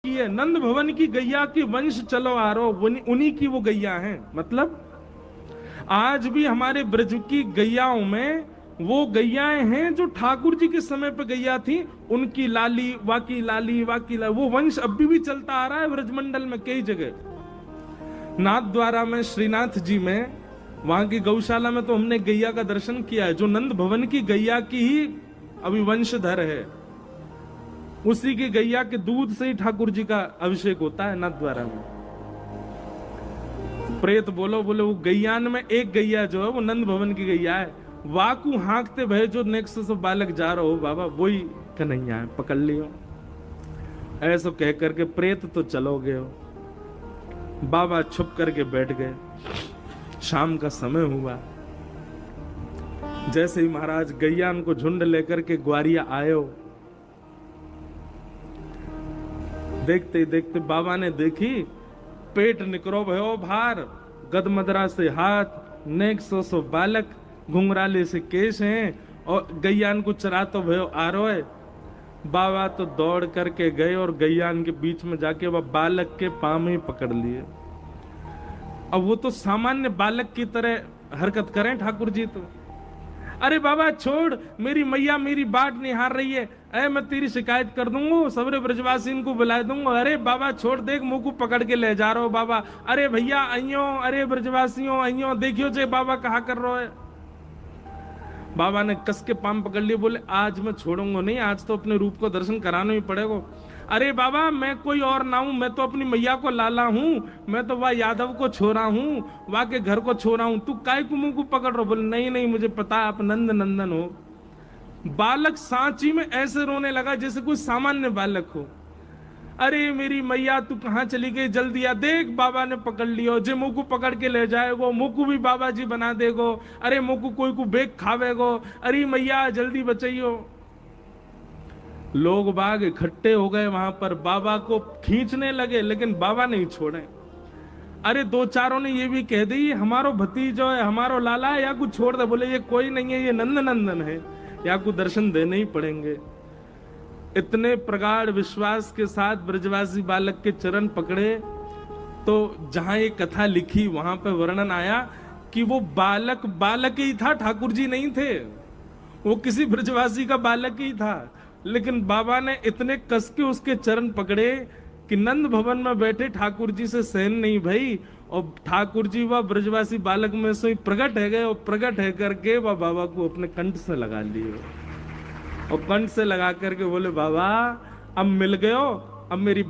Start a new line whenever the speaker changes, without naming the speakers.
की है, नंद भवन की गैया की वंश चलो आरो, उन्हीं की वो गैया हैं। मतलब आज भी हमारे ब्रज की गैयाओं में वो गैयाएं हैं जो ठाकुर जी के समय पे गैया थी, उनकी लाली वाकी लाली वाकी लाली, वो वंश अभी भी चलता आ रहा है ब्रजमंडल में कई जगह। नाथ द्वारा में, श्रीनाथ जी में, वहां की गौशाला में तो हमने गैया का दर्शन किया है, जो नंद भवन की गैया की ही अभी वंशधर है। उसी की गैया के दूध से ही ठाकुर जी का अभिषेक होता है नाथ द्वारा में। प्रेत बोलो वो गैयान में एक गैया जो है वो नंद भवन की गैया है। वाकू हाँकते भय जो नेक्स्ट से बालक जा रहा हो बाबा, वही कन्हैया है, पकड़ लियो। ऐसा कह करके प्रेत तो चलो गए हो। बाबा छुप करके बैठ गए। शाम का समय हुआ, जैसे ही महाराज गैयान को झुंड लेकर के ग्वारिया आयो, देखते ही देखते बाबा ने देखी पेट निकरो भयो भार, गदमदरा से हाथ, नेक सो बालक, घुंघराले से केश हैं, और गैयान को चरातो भयो आरोय। बाबा तो दौड़ करके गए और गैयान के बीच में जाके वह बालक के पांव में पकड़ लिए। अब वो तो सामान्य बालक की तरह हरकत करें ठाकुर जी तो, अरे बाबा छोड़, मेरी मैया मेरी बाट निहार रही है, अरे मैं तेरी शिकायत कर दूंगा, सबरे ब्रजवासी को बुला दूंगा। अरे बाबा छोड़, देख मुंह को पकड़ के ले जा रहा हो बाबा, अरे भैया आइयो, अरे ब्रजवासियों आइयो, देखियो जे बाबा कहा कर रहा है। बाबा ने कस के पाम पकड़ लिए, बोले आज मैं छोड़ूंगा नहीं, आज तो अपने रूप को दर्शन कराना ही पड़ेगा। अरे बाबा मैं कोई और ना हूं, मैं तो अपनी मैया को लाला हूं, मैं तो वह यादव को छोरा हूं, वह के घर को छोरा हूं, तू काय को मुंह को पकड़ रहा? बोले नहीं नहीं मुझे पता है आप नंद नंदन हो। बालक सांची में ऐसे रोने लगा जैसे कोई सामान्य बालक हो। अरे मेरी मैया तू कहां चली गई, जल्दी आ, देख बाबा ने पकड़ लियो, जे मुंह को पकड़ के ले जाएगो, मुंह को भी बाबा जी बना देगो, अरे मुंह को कोई को बेग खावेगो, अरे मैया जल्दी बचाइयो। लोग बाग इकट्ठे हो गए वहां पर, बाबा को खींचने लगे, लेकिन बाबा नहीं छोड़े। अरे दो चारों ने ये भी कह दी हमारो भतीजो है, हमारो लाला है, या कुछ छोड़ दे। बोले ये कोई नहीं है, ये नंद नंदन है, या कुछ दर्शन देने ही पड़ेंगे। इतने प्रगाढ़ विश्वास के साथ ब्रजवासी बालक के चरण पकड़े, तो जहां ये कथा लिखी वहां पे वर्णन आया कि वो बालक बालक ही था, ठाकुर जी नहीं थे, वो किसी ब्रजवासी का बालक ही था। लेकिन बाबा ने इतने कस के उसके चरण पकड़े कि नंद भवन में बैठे ठाकुर जी से सहन नहीं भई, और ठाकुर जी वह ब्रजवासी बालक में से प्रकट है गए, और प्रकट है करके वह बाबा को अपने कंठ से लगा लिए, और कंठ से लगा करके बोले बाबा अब मिल गए हो, अब मेरी